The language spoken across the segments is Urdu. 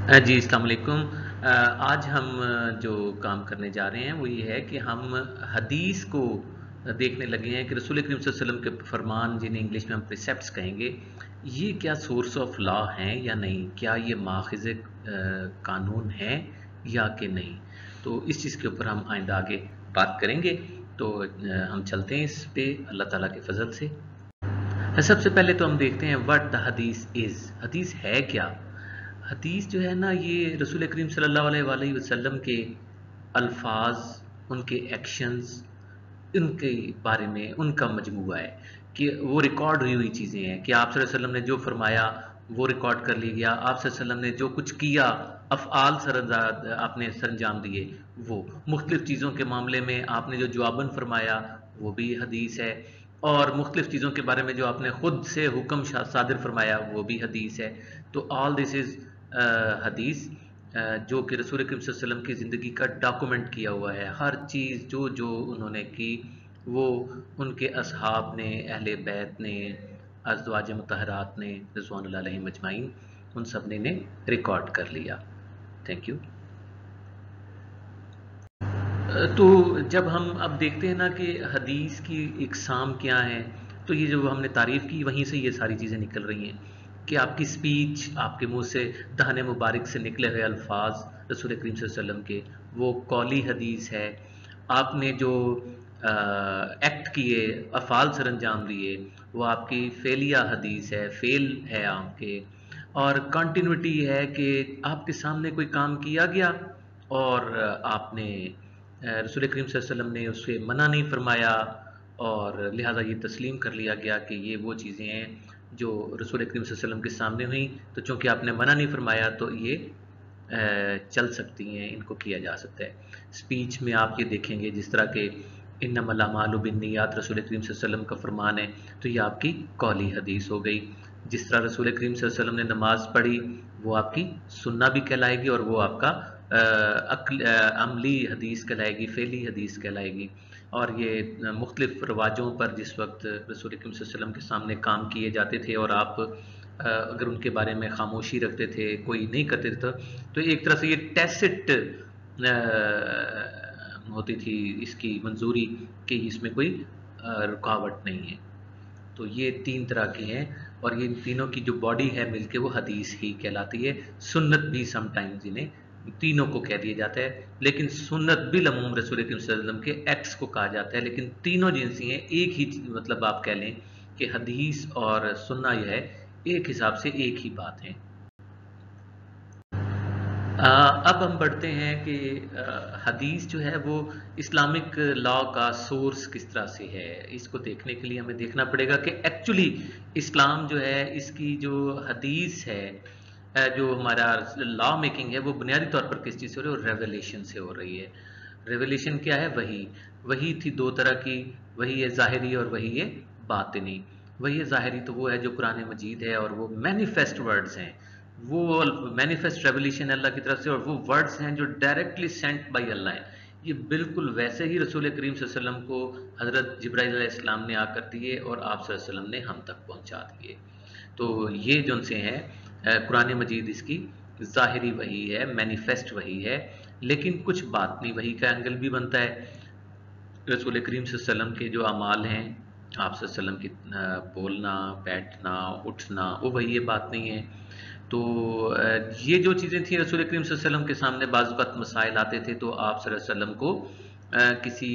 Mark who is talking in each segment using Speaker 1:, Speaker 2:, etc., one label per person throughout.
Speaker 1: جی السلام علیکم۔ آج ہم جو کام کرنے جا رہے ہیں وہ یہ ہے کہ ہم حدیث کو دیکھنے لگے ہیں کہ رسول کریم صلی اللہ علیہ وسلم کے فرمان، جنہیں انگلش میں ہم پریسیپٹس کہیں گے، یہ کیا سورس آف لا ہیں یا نہیں، کیا یہ ماخذ قانون ہیں یا کہ نہیں۔ تو اس چیز کے اوپر ہم آئندہ آگے بات کریں گے۔ تو ہم چلتے ہیں اس پہ اللہ تعالیٰ کے فضل سے۔ سب سے پہلے تو ہم دیکھتے ہیں وٹ دا حدیث از، حدیث ہے کیا۔ حدیث جو ہے نا، یہ رسول کریم صلی اللہ علیہ وآلہ وسلم کے الفاظ، ان کے ایکشنز، ان کے بارے میں ان کا مجموعہ ہے، کہ وہ ریکارڈ ہوئی چیزیں ہیں کہ آپ صلی اللہ علیہ وسلم نے جو فرمایا وہ ریکارڈ کر لی گیا، آپ صلی اللہ علیہ وسلم نے جو کچھ کیا، افعال آپ نے سر انجام دیے، وہ مختلف چیزوں کے معاملے میں آپ نے جو جواباً فرمایا وہ بھی حدیث ہے، اور مختلف چیزوں کے بارے میں جو آپ نے خود سے حکم صادر فرمایا وہ بھی حدیث ہے۔ تو آل دس از حدیث، جو کہ رسول کریم صلی اللہ علیہ وسلم کی زندگی کا ڈاکومنٹ کیا ہوا ہے۔ ہر چیز جو جو انہوں نے کی وہ ان کے اصحاب نے، اہل بیت نے، ازواج مطہرات نے رضوان اللہ علیہم اجمعین، ان سب نے ریکارڈ کر لیا۔ Thank you. تو جب ہم اب دیکھتے ہیں نا کہ حدیث کی اقسام کیا ہیں، تو یہ جو ہم نے تعریف کی وہیں سے یہ ساری چیزیں نکل رہی ہیں کہ آپ کی سپیچ، آپ کے منہ سے دہن مبارک سے نکلے ہوئے الفاظ رسول کریم صلی اللہ علیہ وسلم کے، وہ قولی حدیث ہے۔ آپ نے جو ایکٹ کیے، افعال سر انجام دیے، وہ آپ کی فعلیہ حدیث ہے، فعل ہے آپ کے۔ اور کنٹینیوٹی ہے کہ آپ کے سامنے کوئی کام کیا گیا اور آپ نے رسول کریم صلی اللہ علیہ وسلم نے اس سے منع نہیں فرمایا، اور لہٰذا یہ تسلیم کر لیا گیا کہ یہ وہ چیزیں ہیں جو رسول کریم صلی اللہ علیہ وسلم کے سامنے ہوئیں، تو چونکہ آپ نے منع نہیں فرمایا تو یہ چل سکتی ہیں، ان کو کیا جا سکتا ہے۔ سپیچ میں آپ یہ دیکھیں گے جس طرح کہ انما الاعمال بالنیات رسول کریم صلی اللہ علیہ وسلم کا فرمان ہے، تو یہ آپ کی قولی حدیث ہو گئی۔ جس طرح رسول کریم صلی اللہ علیہ وسلم نے نماز پڑھی، وہ آپ کی سننا بھی کہلائے گی، اور وہ آپ کا عملی حدیث کہلائے گی، فعلی حدیث کہلائے گی۔ اور یہ مختلف رواجوں پر جس وقت رسول کریم صلی اللہ علیہ وسلم کے سامنے کام کیے جاتے تھے اور آپ اگر ان کے بارے میں خاموشی رکھتے تھے، کوئی نہیں کرتے تھے، تو ایک طرح سے یہ ٹیسٹ ہوتی تھی اس کی منظوری کہ اس میں کوئی رکاوٹ نہیں ہے۔ تو یہ تین طرح کی ہیں، اور یہ تینوں کی جو باڈی ہے مل کے وہ حدیث ہی کہلاتی ہے۔ سنت بھی سم ٹائمز انہیں تینوں کو کہہ دیا جاتا ہے، لیکن سنت بالعموم رسول کریم صلی اللہ علیہ وسلم کے ایکٹس کو کہا جاتا ہے، لیکن تینوں جنسی ہیں، ایک ہی مطلب آپ کہہ لیں کہ حدیث اور سننا یہ ہے ایک حساب سے ایک ہی بات ہے۔ اب ہم بڑھتے ہیں کہ حدیث جو ہے وہ اسلامک لا کا سورس کس طرح سے ہے۔ اس کو دیکھنے کے لیے ہمیں دیکھنا پڑے گا کہ ایکچولی اسلام جو ہے، اس کی جو حدیث ہے، جو ہمارا لا میکنگ ہے، وہ بنیادی طور پر کس چیز سے ہو رہی ہے؟ وہ ریولیشن سے ہو رہی ہے۔ ریولیشن کیا ہے؟ وہی تھی دو طرح کی، وہی ہے ظاہری اور وہی ہے باطنی۔ وہی ہے ظاہری تو وہ ہے جو قرآن مجید ہے، اور وہ مینیفیسٹ ورڈز ہیں، وہ مینیفیسٹ ریولیشن ہے اللہ کی طرف سے، اور وہ ورڈز ہیں جو ڈائریکٹلی سینٹ بائی اللہ ہیں۔ یہ بالکل ویسے ہی رسول کریم صلی اللہ علیہ وسلم کو حضرت جبرائیل علیہ السلام نے آ کر دیے، اور آپ صلی اللہ علیہ وسلم نے ہم تک پہنچا دیے۔ تو یہ جو ان سے ہیں قرآن مجید، اس کی ظاہری وحی ہے، مینیفیسٹ وحی ہے، لیکن کچھ باطنی وحی کا اینگل بھی بنتا ہے۔ رسول کریم صلی اللہ علیہ وسلم کے جو اعمال ہیں، آپ صلی اللہ علیہ وسلم کی بولنا، بیٹھنا، اٹھنا، وہ وہی بات نہیں ہے۔ تو یہ جو چیزیں تھیں رسول کریم صلی اللہ علیہ وسلم کے سامنے بعض اوقات مسائل آتے تھے، تو آپ صلی اللہ علیہ وسلم کو کسی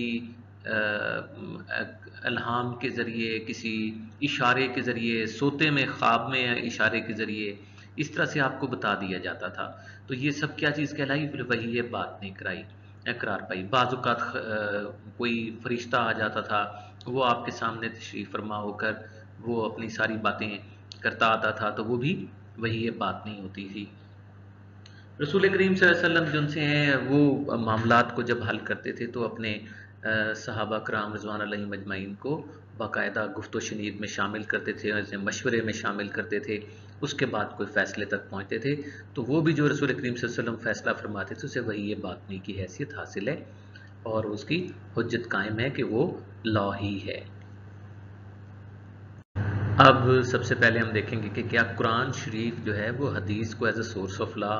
Speaker 1: الہام کے ذریعے، کسی اشارے کے ذریعے، سوتے میں، خواب میں اشارے کے ذریعے اس طرح سے آپ کو بتا دیا جاتا تھا۔ تو یہ سب کیا چیز کہلائی؟ پھر وہی بات نہیں کرائی، اقرار پائی۔ بعض اوقات کوئی فرشتہ آ جاتا تھا، وہ آپ کے سامنے تشریف فرما ہو کر وہ اپنی ساری باتیں کرتا آتا تھا، تو وہ بھی وہی بات نہیں ہوتی تھی۔ رسول کریم صلی اللہ علیہ وسلم جن سے ہیں، وہ معاملات کو جب حل کرتے تھے تو اپنے صحابہ کرام رضوان علیہم اجمعین کو باقاعدہ گفت و شنید میں شامل کرتے تھے، اسے مشورے میں شامل کرتے تھے، اس کے بعد کوئی فیصلے تک پہنچتے تھے۔ تو وہ بھی جو رسول کریم صلی اللہ علیہ وسلم فیصلہ فرماتے تھے، اسے وہی بات نہیں کی حیثیت حاصل ہے، اور اس کی حجت قائم ہے کہ وہ لا ہی ہے۔ اب سب سے پہلے ہم دیکھیں گے کہ کیا قرآن شریف جو ہے وہ حدیث کو as a source of law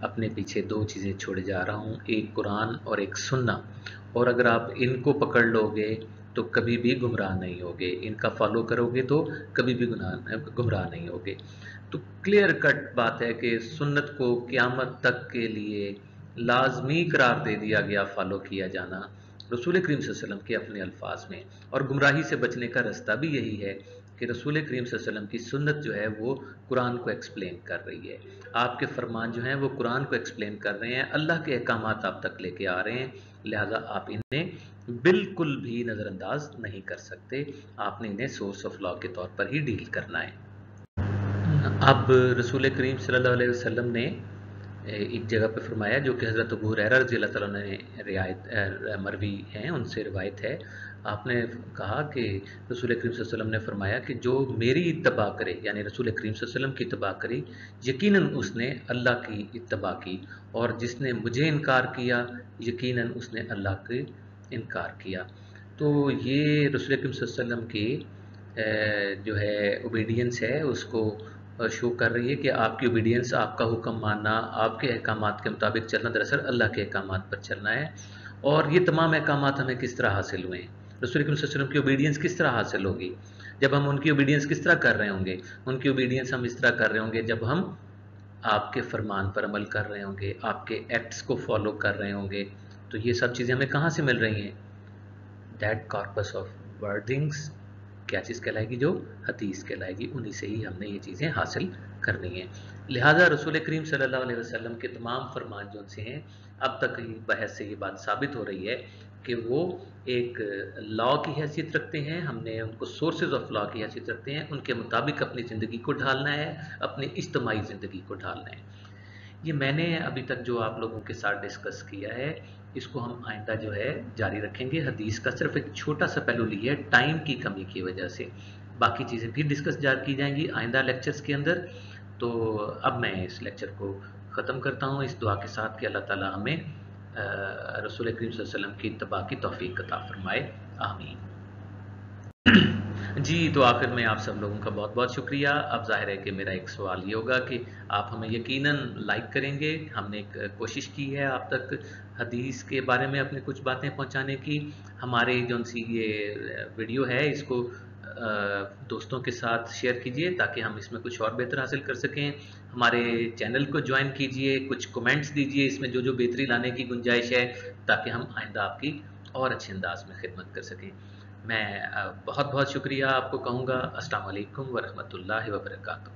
Speaker 1: اپنے پیچھے دو چیزیں چھوڑے جا رہا ہوں، ایک قرآن اور ایک سننا، اور اگر آپ ان کو پکڑ لو گے تو کبھی بھی گمراہ نہیں ہوگے، ان کا فالو کرو گے تو کبھی بھی گمراہ نہیں ہوگے۔ تو کلیئر کٹ بات ہے کہ سنت کو قیامت تک کے لیے لازمی قرار دے دیا گیا، فالو کیا جانا رسول کریم صلی اللہ علیہ وسلم کے اپنے الفاظ میں، اور گمراہی سے بچنے کا رستہ بھی یہی ہے کہ رسول کریم صلی اللہ علیہ وسلم کی سنت جو ہے وہ قرآن کو ایکسپلین کر رہی ہے، آپ کے فرمان جو ہیں وہ قرآن کو ایکسپلین کر رہے ہیں، اللہ کے احکامات آپ تک لے کے آ رہے ہیں، لہٰذا آپ انہیں بالکل بھی نظر انداز نہیں کر سکتے، آپ نے انہیں سورس آف لا کے طور پر ہی ڈیل کرنا ہے۔ اب رسول کریم صلی اللہ علیہ وسلم نے ایک جگہ پہ فرمایا، جو کہ حضرت ابو ہریرہ رضی اللہ تعالیٰ نے مروی ہیں، ان سے روایت ہے، آپ نے کہا کہ رسول کریم صلی اللہ علیہ وسلم نے فرمایا کہ جو میری اتباع کرے، یعنی رسول کریم صلی اللہ علیہ وسلم کی اتباع کری، یقیناً اس نے اللہ کی اتباع کی، اور جس نے مجھے انکار کیا یقیناً اس نے اللہ کے انکار کیا۔ تو یہ رسول کریم صلی اللہ علیہ وسلم کی جو ہے اوبیڈینس ہے، اس کو شو کر رہی ہے کہ آپ کی اوبیڈینس، آپ کا حکم ماننا، آپ کے احکامات کے مطابق چلنا دراصل اللہ کے احکامات پر چلنا ہے۔ اور یہ تمام احکامات ہمیں کس طرح حاصل ہوئے ہیں، رسول کریم صلی اللہ علیہ وسلم کی اوبیڈینس کس طرح حاصل ہوگی، جب ہم ان کی اوبیڈینس کس طرح کر رہے ہوں گے، ان کی اوبیڈینس ہم اس طرح کر رہے ہوں گے جب ہم آپ کے فرمان پر عمل کر رہے ہوں گے، آپ کے ایکٹس کو فالو کر رہے ہوں گے۔ تو یہ سب چیزیں ہمیں کہاں سے مل رہی ہیں؟ دیٹ کارپس آف ورڈنگس کیا چیز کہلائے گی؟ جو حدیث کہلائے گی، انہی سے ہی ہم نے یہ چیزیں حاصل کرنی ہیں۔ لہٰذا رسول کریم صلی اللہ علیہ وسلم کے تمام فرمان جو ان سے ہیں، اب تک بحث سے یہ بات ثابت ہو رہی ہے کہ وہ ایک لا کی حیثیت رکھتے ہیں، ہم نے ان کو سورسز آف لا کی حیثیت رکھتے ہیں، ان کے مطابق اپنی زندگی کو ڈھالنا ہے، اپنی اجتماعی زندگی کو ڈھالنا ہے۔ یہ میں نے ابھی تک جو آپ لوگوں کے ساتھ ڈسکس کیا ہے، اس کو ہم آئندہ جو ہے جاری رکھیں گے۔ حدیث کا صرف ایک چھوٹا سا پہلو لیا ہے ٹائم کی کمی کی وجہ سے، باقی چیزیں بھی ڈسکس جاری کی جائیں گی آئندہ لیکچرز کے اندر۔ تو اب میں اس لیکچر کو ختم کرتا ہوں اس دعا کے ساتھ کہ اللہ تعالی ہمیں رسول کریم صلی اللہ علیہ وسلم کی اتباع کی توفیق عطا فرمائے، آمین۔ جی، تو آخر میں آپ سب لوگوں کا بہت بہت شکریہ۔ اب ظاہر ہے کہ میرا ایک سوال یہ ہوگا کہ آپ ہمیں یقیناً لائک کریں گے، ہم نے ایک کوشش کی ہے آپ تک حدیث کے بارے میں اپنی کچھ باتیں پہنچانے کی۔ ہمارے جو سی یہ ویڈیو ہے اس کو دوستوں کے ساتھ شیئر کیجئے تاکہ ہم اس میں کچھ اور بہتر حاصل کر سکیں۔ ہمارے چینل کو جوائن کیجئے، کچھ کومنٹس دیجئے اس میں جو بہتری لانے کی گنجائش ہے، تاکہ ہم آئندہ آپ کی اور اچھے انداز میں خدمت کر سکیں۔ میں بہت بہت شکریہ آپ کو کہوں گا۔ السلام علیکم ورحمۃ اللہ وبرکاتہ۔